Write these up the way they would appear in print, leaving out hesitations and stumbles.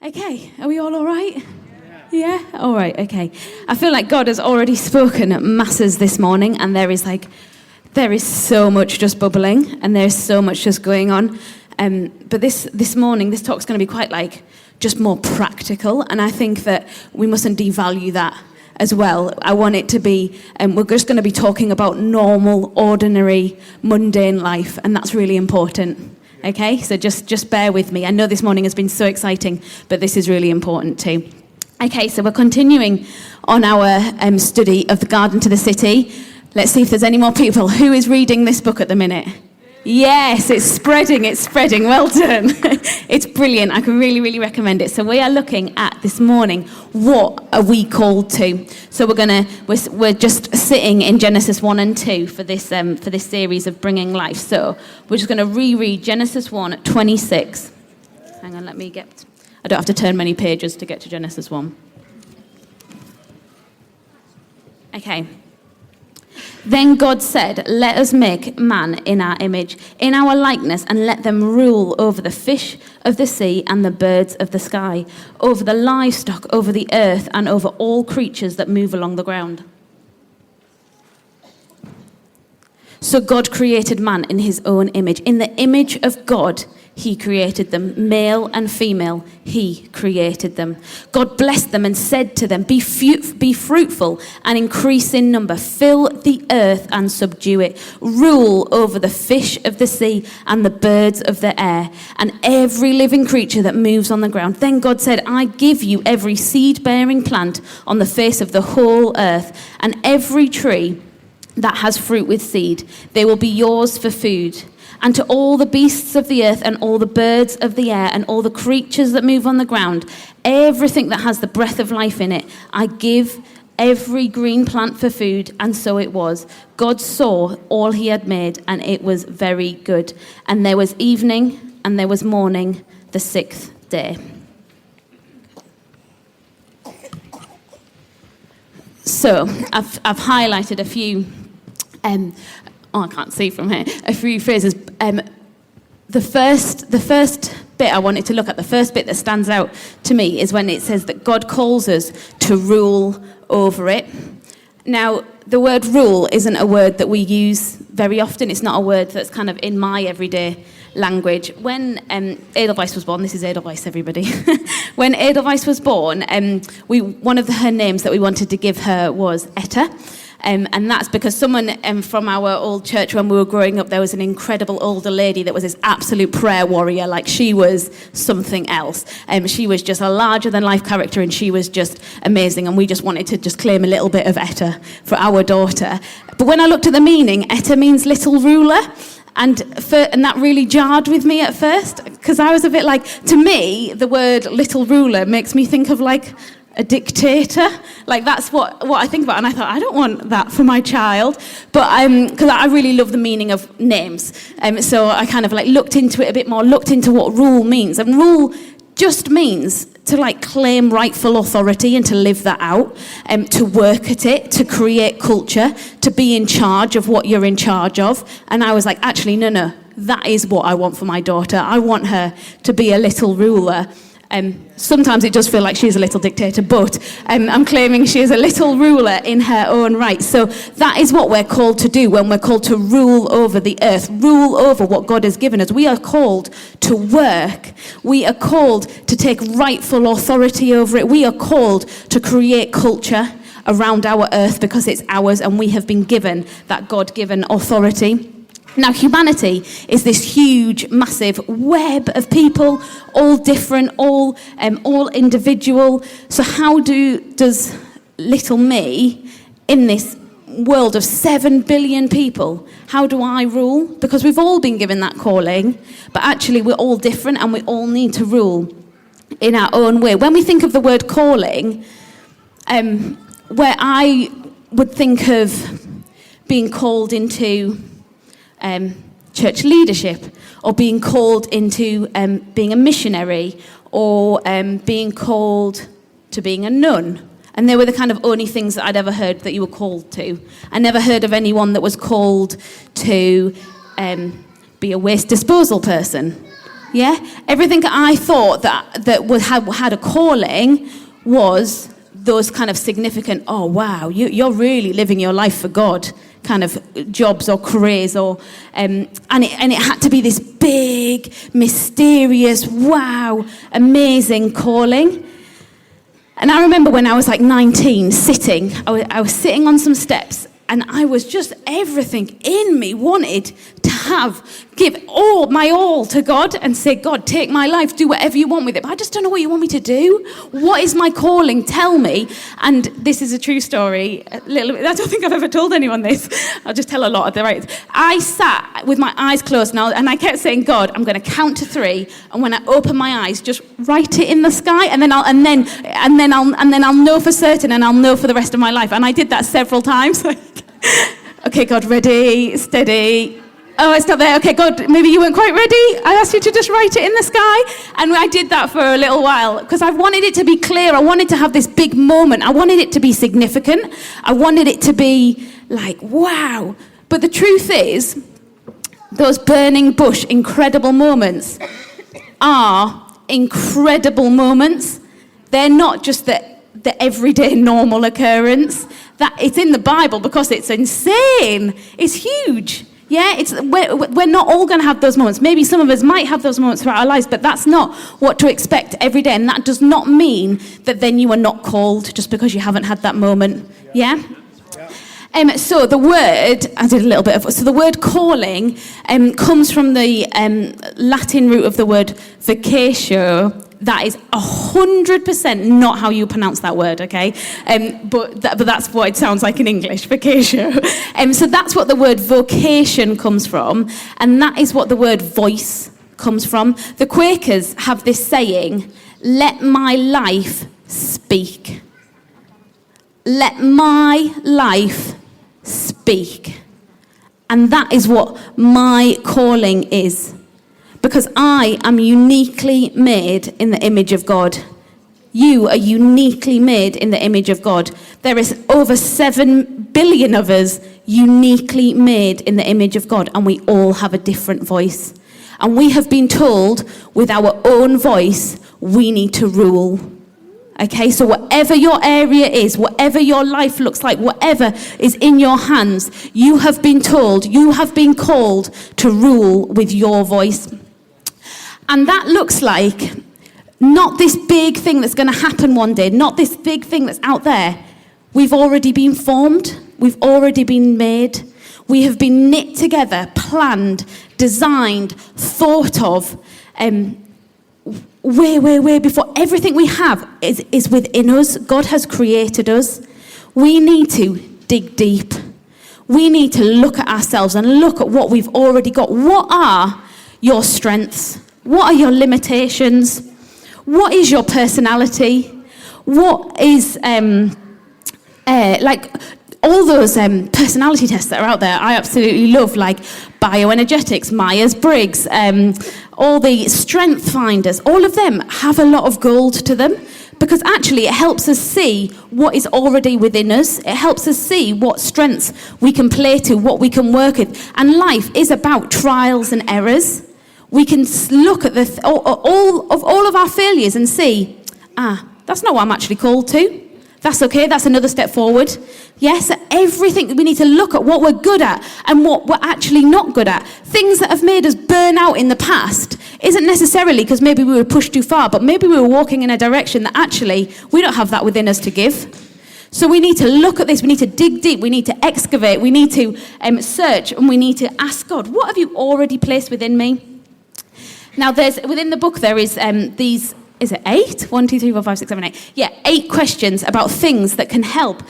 Okay, are we all right? Yeah? All right, okay. I feel like God has already spoken at masses this morning, and there is so much just bubbling, and there's so much just going on. But this morning, this talk's going to be quite just more practical, and I think that we mustn't devalue that as well. I want it to be, we're just going to be talking about normal, ordinary, mundane life, and that's really important. Okay, so just bear with me. I know this morning has been so exciting, but this is really important too. Okay, so we're continuing on our study of the Garden to the City. Let's see if there's any more people. Who is reading this book at the minute? Yes, it's spreading. Well done. It's brilliant. I can really, really recommend it. So we are looking at this morning, what are we called to? So we're just sitting in Genesis 1 and 2 for this series of Bringing Life. So we're just going to reread Genesis 1:26. Hang on, I don't have to turn many pages to get to Genesis 1. Okay. Then God said, "Let us make man in our image, in our likeness, and let them rule over the fish of the sea and the birds of the sky, over the livestock, over the earth, and over all creatures that move along the ground." So God created man in his own image. In the image of God, he created them. Male and female, he created them. God blessed them and said to them, be fruitful and increase in number. Fill the earth and subdue it. Rule over the fish of the sea and the birds of the air and every living creature that moves on the ground. Then God said, I give you every seed-bearing plant on the face of the whole earth and every tree that has fruit with seed. They will be yours for food. And to all the beasts of the earth and all the birds of the air and all the creatures that move on the ground, everything that has the breath of life in it, I give every green plant for food. And so it was. God saw all he had made, and it was very good. And there was evening and there was morning, the sixth day. So I've highlighted a few I can't see from here, a few phrases. The first bit I wanted to look at, the first bit that stands out to me is when it says that God calls us to rule over it. Now, the word rule isn't a word that we use very often. It's not a word that's kind of in my everyday language. When Edelweiss was born, this is Edelweiss, everybody. When Edelweiss was born, one of her names that we wanted to give her was Etta. And that's because someone from our old church when we were growing up, there was an incredible older lady that was this absolute prayer warrior. Like, she was something else. She was just a larger-than-life character, and she was just amazing. And we just wanted to just claim a little bit of Etta for our daughter. But when I looked at the meaning, Etta means little ruler. And that really jarred with me at first, because I was a bit like, to me, the word little ruler makes me think of a dictator. That's what I think about, and I thought, I don't want that for my child. But because I really love the meaning of names, so I kind of looked into it a bit more, looked into what rule means. And rule just means to claim rightful authority and to live that out, to work at it, to create culture, to be in charge of what you're in charge of. And I was like, actually, no, that is what I want for my daughter. I want her to be a little ruler. Sometimes it does feel like she's a little dictator, but I'm claiming she is a little ruler in her own right. So that is what we're called to do when we're called to rule over the earth, rule over what God has given us. We are called to work. We are called to take rightful authority over it. We are called to create culture around our earth because it's ours and we have been given that God-given authority. Now, humanity is this huge, massive web of people, all different, all individual. So how does little me, in this world of 7 billion people, how do I rule? Because we've all been given that calling, but actually we're all different and we all need to rule in our own way. When we think of the word calling, where I would think of being called into church leadership, or being called into being a missionary, or being called to being a nun. And they were the kind of only things that I'd ever heard that you were called to. I never heard of anyone that was called to be a waste disposal person. Yeah? Everything I thought that had a calling was those kind of significant, oh, wow, you're really living your life for God kind of jobs or careers, or and it had to be this big, mysterious, wow, amazing calling. And I remember when I was like 19, I was sitting on some steps, and I was just, everything in me wanted to give my all to God and say, God, take my life, do whatever you want with it. But I just don't know what you want me to do. What is my calling? Tell me. And this is a true story. I don't think I've ever told anyone this. I'll just tell a lot of the right. I sat with my eyes closed now, and I kept saying, God, I'm going to count to 3. And when I open my eyes, just write it in the sky, and then I'll know for certain, and I'll know for the rest of my life. And I did that several times. Okay, God, ready, steady. Oh, it's not there. Okay, God, maybe you weren't quite ready. I asked you to just write it in the sky. And I did that for a little while because I wanted it to be clear. I wanted to have this big moment. I wanted it to be significant. I wanted it to be like, wow. But the truth is, those burning bush incredible moments are incredible moments. They're not just the everyday normal occurrence. That it's in the Bible because it's insane. It's huge. Yeah, we're not all going to have those moments. Maybe some of us might have those moments throughout our lives, but that's not what to expect every day. And that does not mean that then you are not called just because you haven't had that moment. Yeah? So the word calling comes from the Latin root of the word vocatio. That is 100% not how you pronounce that word, okay? But that's what it sounds like in English, vocatio. So that's what the word vocation comes from, and that is what the word voice comes from. The Quakers have this saying, let my life speak. Let my life speak. And that is what my calling is. Because I am uniquely made in the image of God. You are uniquely made in the image of God. There is over 7 billion of us uniquely made in the image of God, and we all have a different voice. And we have been told with our own voice, we need to rule. Okay, so whatever your area is, whatever your life looks like, whatever is in your hands, you have been told, you have been called to rule with your voice. And that looks like not this big thing that's going to happen one day, not this big thing that's out there. We've already been formed. We've already been made. We have been knit together, planned, designed, thought of, way before. Everything we have is within us. God has created us. We need to dig deep. We need to look at ourselves and look at what we've already got. What are your strengths? What are your limitations? What is your personality? What is, like, all those personality tests that are out there, I absolutely love, like bioenergetics, Myers-Briggs, all the strength finders, all of them have a lot of gold to them because actually it helps us see what is already within us. It helps us see what strengths we can play to, what we can work with. And life is about trials and errors. We can look at all of our failures and see, that's not what I'm actually called to. That's okay, that's another step forward. Yes, everything, we need to look at what we're good at and what we're actually not good at. Things that have made us burn out in the past isn't necessarily because maybe we were pushed too far, but maybe we were walking in a direction that actually we don't have that within us to give. So we need to look at this, we need to dig deep, we need to excavate, we need to search, and we need to ask God, what have you already placed within me? Now, within the book there is these, is it 8? 1, 2, 3, 4, 5, 6, 7, 8. Yeah, 8 questions about things that can help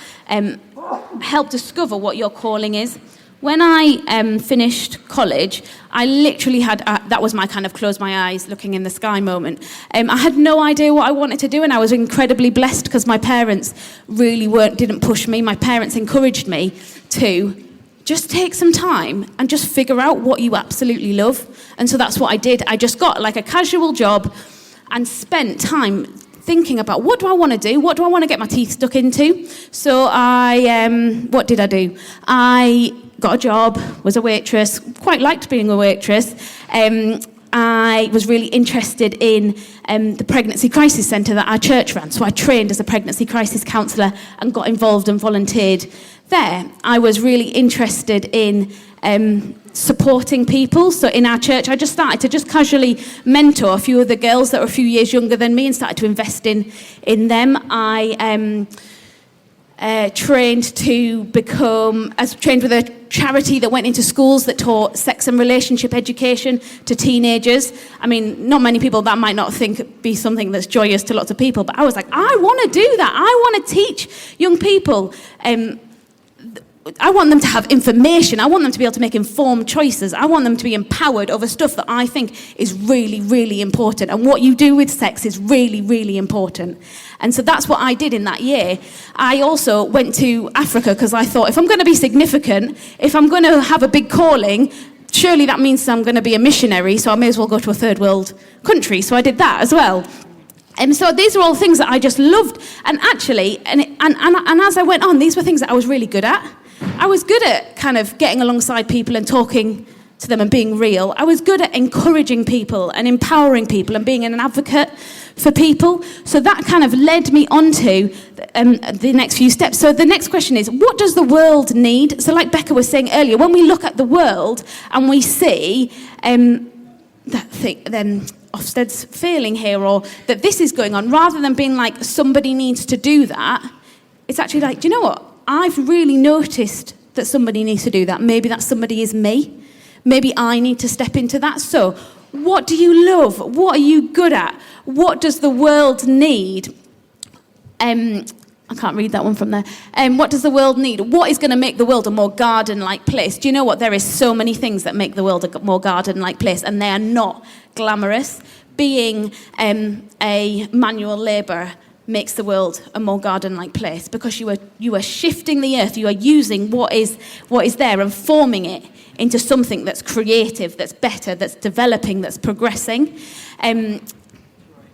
discover what your calling is. When I finished college, I literally had, that was my kind of close my eyes, looking in the sky moment. I had no idea what I wanted to do, and I was incredibly blessed because my parents really didn't push me. My parents encouraged me to just take some time and just figure out what you absolutely love. And so that's what I did. I just got like a casual job and spent time thinking about what do I want to do? What do I want to get my teeth stuck into? So what did I do? I got a job, was a waitress, quite liked being a waitress. I was really interested in the pregnancy crisis centre that our church ran. So I trained as a pregnancy crisis counsellor and got involved and volunteered there. I was really interested in supporting people. So in our church, I just started to just casually mentor a few of the girls that were a few years younger than me and started to invest in them. I trained with a charity that went into schools that taught sex and relationship education to teenagers. I mean, not many people, that might not be something that's joyous to lots of people, but I was like, I want to do that. I want to teach young people. I want them to have information. I want them to be able to make informed choices. I want them to be empowered over stuff that I think is really, really important. And what you do with sex is really, really important. And so that's what I did in that year. I also went to Africa because I thought, if I'm going to be significant, if I'm going to have a big calling, surely that means I'm going to be a missionary, so I may as well go to a third world country. So I did that as well. And so these are all things that I just loved. And actually, and as I went on, these were things that I was really good at. I was good at kind of getting alongside people and talking to them and being real. I was good at encouraging people and empowering people and being an advocate for people. So that kind of led me on to the next few steps. So the next question is, what does the world need? So like Becca was saying earlier, when we look at the world and we see Ofsted's failing here, or that this is going on, rather than being like, somebody needs to do that, it's actually like, do you know what? I've really noticed that somebody needs to do that. Maybe that somebody is me. Maybe I need to step into that. So what do you love? What are you good at? What does the world need? I can't read that one from there. What does the world need? What is going to make the world a more garden-like place? Do you know what? There is so many things that make the world a more garden-like place, and they are not glamorous. Being a manual labourer makes the world a more garden-like place, because you are shifting the earth. You are using what is there and forming it into something that's creative, that's better, that's developing, that's progressing.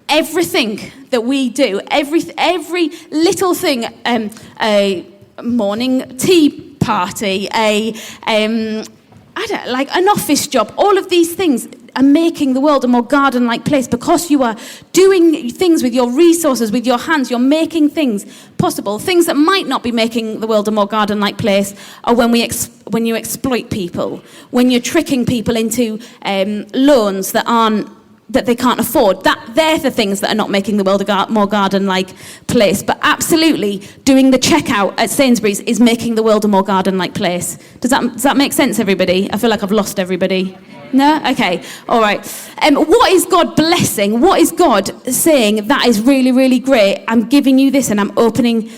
Everything that we do, every little thing, a morning tea party, an office job, all of these things are making the world a more garden-like place, because you are doing things with your resources, with your hands. You're making things possible. Things that might not be making the world a more garden-like place are when you exploit people, when you're tricking people into loans that they can't afford. They're the things that are not making the world a more garden-like place. But absolutely, doing the checkout at Sainsbury's is making the world a more garden-like place. Does that make sense, everybody? I feel like I've lost everybody. No? Okay. All right. What is God blessing? What is God saying? That is really, really great. I'm giving you this, and I'm opening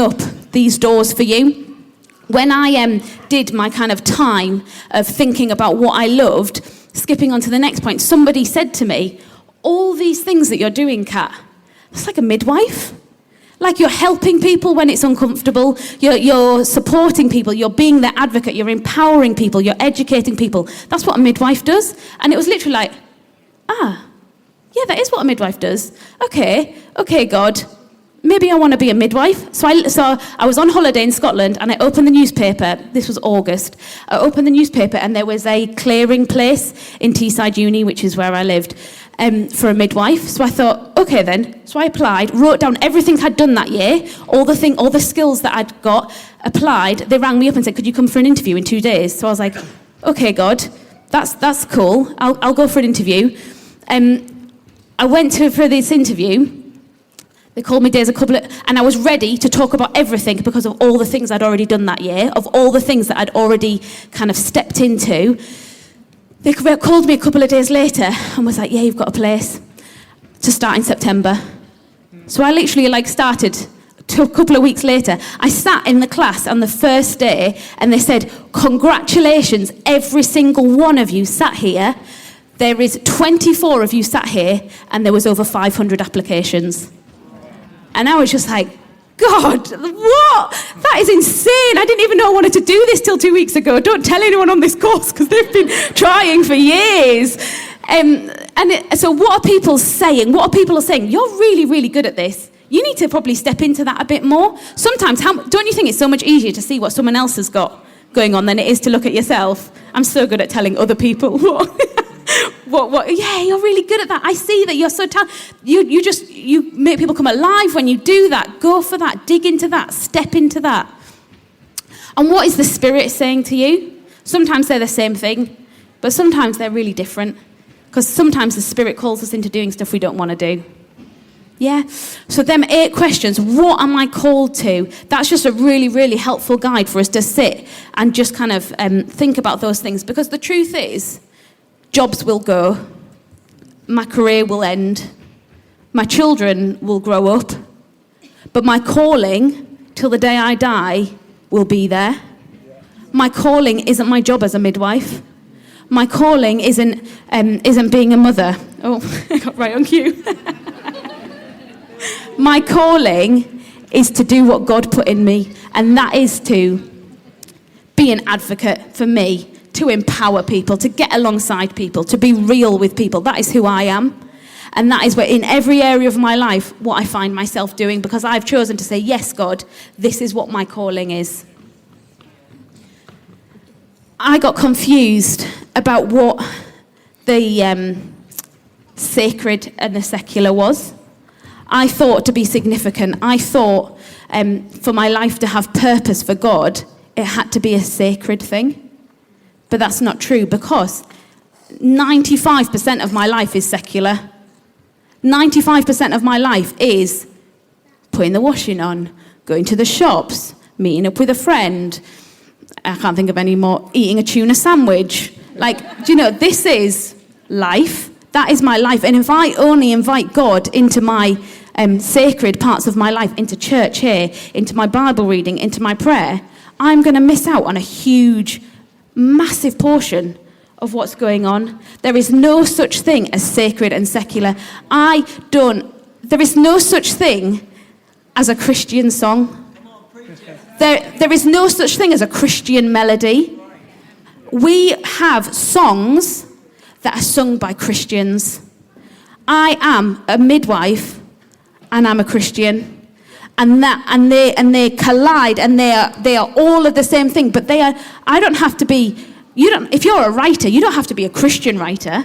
up these doors for you. When I did my kind of time of thinking about what I loved, skipping on to the next point, somebody said to me, all these things that you're doing, Kat, that's like a midwife. Like, you're helping people when it's uncomfortable, you're supporting people, you're being their advocate, you're empowering people, you're educating people. That's what a midwife does. And it was literally like, yeah, that is what a midwife does. Okay, God, maybe I want to be a midwife. So I was on holiday in Scotland, and I opened the newspaper. This was August. I opened the newspaper, and there was a clearing place in Teesside Uni, which is where I lived, for a midwife. So I thought, okay then. So I applied, wrote down everything I'd done that year, all the skills that I'd got, applied. They rang me up and said, could you come for an interview in 2 days? So I was like, okay, God, that's cool. I'll go for an interview. I went for this interview. They called me days and I was ready to talk about everything because of all the things I'd already done that year, of all the things that I'd already kind of stepped into. They called me a couple of days later and was like, yeah, you've got a place to start in September. So I literally started. A couple of weeks later, I sat in the class on the first day, and they said, congratulations, every single one of you sat here. There is 24 of you sat here, and there was over 500 applications. And I was just like, God, what? That is insane. I didn't even know I wanted to do this till 2 weeks ago. Don't tell anyone on this course, because they've been trying for years. So what are people saying? What are people saying? You're really, really good at this. You need to probably step into that a bit more. Sometimes, don't you think it's so much easier to see what someone else has got going on than it is to look at yourself? I'm so good at telling other people what. What? Yeah, you're really good at that. I see that you're so talented. You make people come alive when you do that. Go for that. Dig into that. Step into that. And what is the Spirit saying to you? Sometimes they're the same thing, but sometimes they're really different. Because sometimes the Spirit calls us into doing stuff we don't want to do. Yeah? So them 8 questions, what am I called to? That's just a really, really helpful guide for us to sit and just kind of think about those things. Because the truth is, jobs will go. My career will end. My children will grow up. But my calling, till the day I die, will be there. My calling isn't my job as a midwife. My calling isn't being a mother. Oh, I got right on cue. My calling is to do what God put in me, and that is to be an advocate for me, to empower people, to get alongside people, to be real with people. That is who I am. And that is where, in every area of my life, what I find myself doing, because I've chosen to say, yes, God, this is what my calling is. I got confused about what the sacred and the secular was. I thought to be significant, I thought for my life to have purpose for God, it had to be a sacred thing. But that's not true, because 95% of my life is secular. 95% of my life is putting the washing on, going to the shops, meeting up with a friend. I can't think of any more. Eating a tuna sandwich. Like, do you know, this is life. That is my life. And if I only invite God into my sacred parts of my life, into church here, into my Bible reading, into my prayer, I'm going to miss out on a huge, massive portion of what's going on. There is no such thing as sacred and secular. There is no such thing as a Christian song. There is no such thing as a Christian melody. We have songs that are sung by Christians. I am a midwife and I'm a Christian. And they collide, and they are all of the same thing, but I don't have to be, if you're a writer, you don't have to be a Christian writer.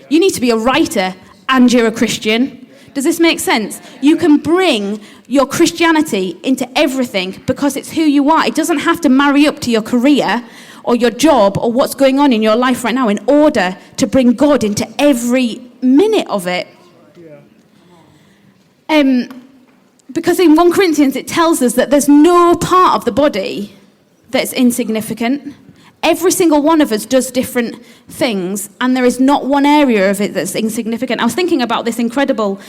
You need to be a writer and you're a Christian. Does this make sense? You can bring your Christianity into everything because it's who you are. It doesn't have to marry up to your career or your job or what's going on in your life right now in order to bring God into every minute of it. Because in 1 Corinthians it tells us that there's no part of the body that's insignificant. Every single one of us does different things, and there is not one area of it that's insignificant. I was thinking about this incredible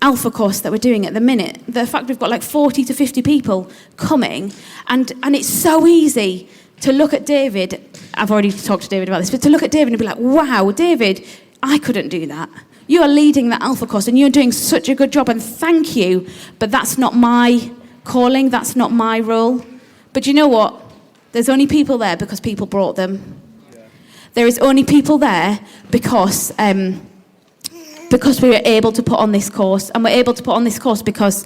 Alpha course that we're doing at the minute. The fact we've got like 40 to 50 people coming, and it's so easy to look at David. I've already talked to David about this, but to look at David and be like, wow, David, I couldn't do that. You are leading the Alpha course, and you're doing such a good job, and thank you, but that's not my calling, that's not my role. But you know what? There's only people there because people brought them. Yeah. There is only people there because we were able to put on this course. And we're able to put on this course because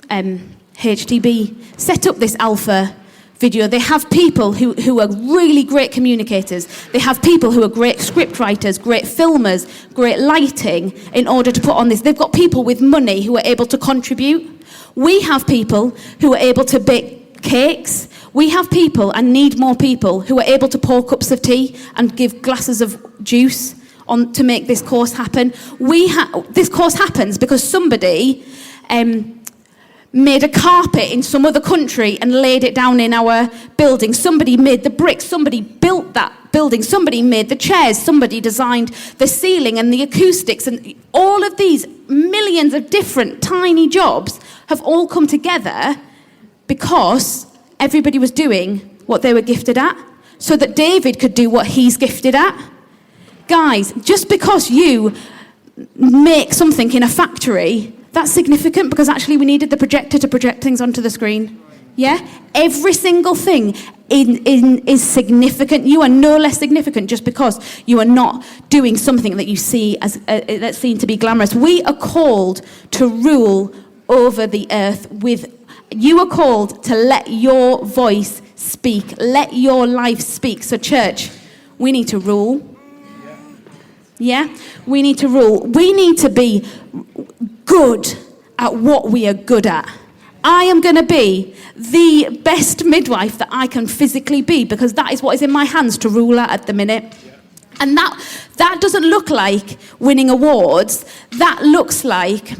HTB set up this Alpha video. They have people who are really great communicators. They have people who are great script writers, great filmers, great lighting in order to put on this. They've got people with money who are able to contribute. We have people who are able to bake cakes. We have people, and need more people, who are able to pour cups of tea and give glasses of juice on to make this course happen. This course happens because somebody made a carpet in some other country and laid it down in our building. Somebody made the bricks. Somebody built that building. Somebody made the chairs. Somebody designed the ceiling and the acoustics. And all of these millions of different tiny jobs have all come together because everybody was doing what they were gifted at, so that David could do what he's gifted at. Guys, just because you make something in a factory, that's significant, because actually we needed the projector to project things onto the screen. Yeah? Every single thing is significant. You are no less significant just because you are not doing something that you see as that's seen to be glamorous. We are called to rule over the earth with. You are called to let your voice speak. Let your life speak. So church, we need to rule. Yeah? We need to rule. We need to be good at what we are good at. I am going to be the best midwife that I can physically be, because that is what is in my hands to rule at the minute. And that doesn't look like winning awards. That looks like,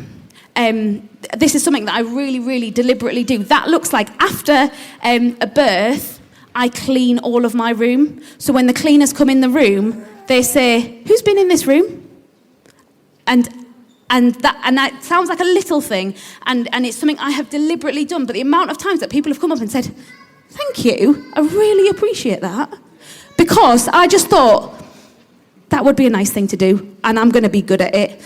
this is something that I really, really deliberately do. That looks like after a birth, I clean all of my room. So when the cleaners come in the room, they say, "Who's been in this room?" And that sounds like a little thing, and it's something I have deliberately done. But the amount of times that people have come up and said, "Thank you, I really appreciate that," because I just thought that would be a nice thing to do, and I'm going to be good at it.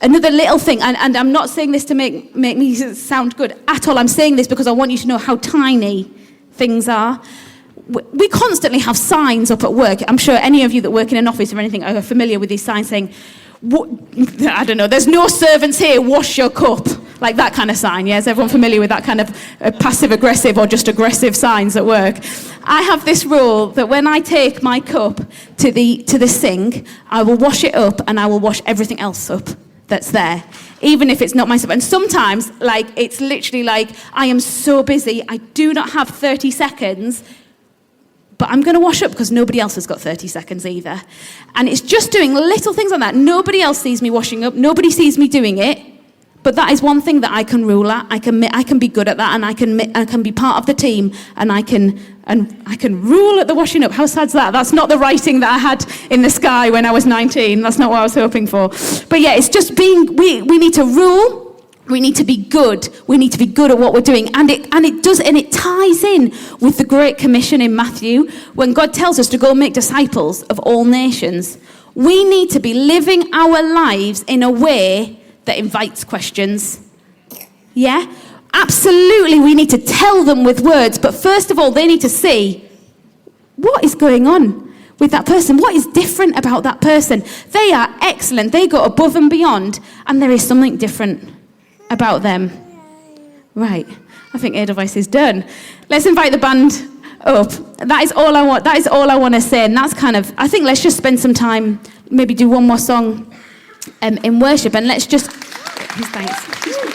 Another little thing, and I'm not saying this to make me sound good at all. I'm saying this because I want you to know how tiny things are. We constantly have signs up at work. I'm sure any of you that work in an office or anything are familiar with these signs saying, I don't know, "There's no servants here, wash your cup." Like that kind of sign, yeah? Is everyone familiar with that kind of passive-aggressive or just aggressive signs at work? I have this rule that when I take my cup to the sink, I will wash it up and I will wash everything else up that's there, even if it's not myself. And sometimes, like, it's literally like, I am so busy, I do not have 30 seconds, but I'm going to wash up because nobody else has got 30 seconds either. And it's just doing little things like that. Nobody else sees me washing up. Nobody sees me doing it. But that is one thing that I can rule at. I can be good at that, and I can be part of the team, and I can rule at the washing up. How sad's that? That's not the writing that I had in the sky when I was 19. That's not what I was hoping for. But yeah, it's just being. We need to rule. We need to be good. We need to be good at what we're doing. And it ties in with the Great Commission in Matthew, when God tells us to go make disciples of all nations. We need to be living our lives in a way that invites questions. Yeah? Absolutely, we need to tell them with words, but first of all, they need to see, what is going on with that person? What is different about that person? They are excellent. They go above and beyond, and there is something different about them. Right, I think Edelweiss is done. Let's invite the band up. That is all I want. That is all I want to say. And that's kind of, I think let's just spend some time, maybe do one more song in worship, and let's just, thanks.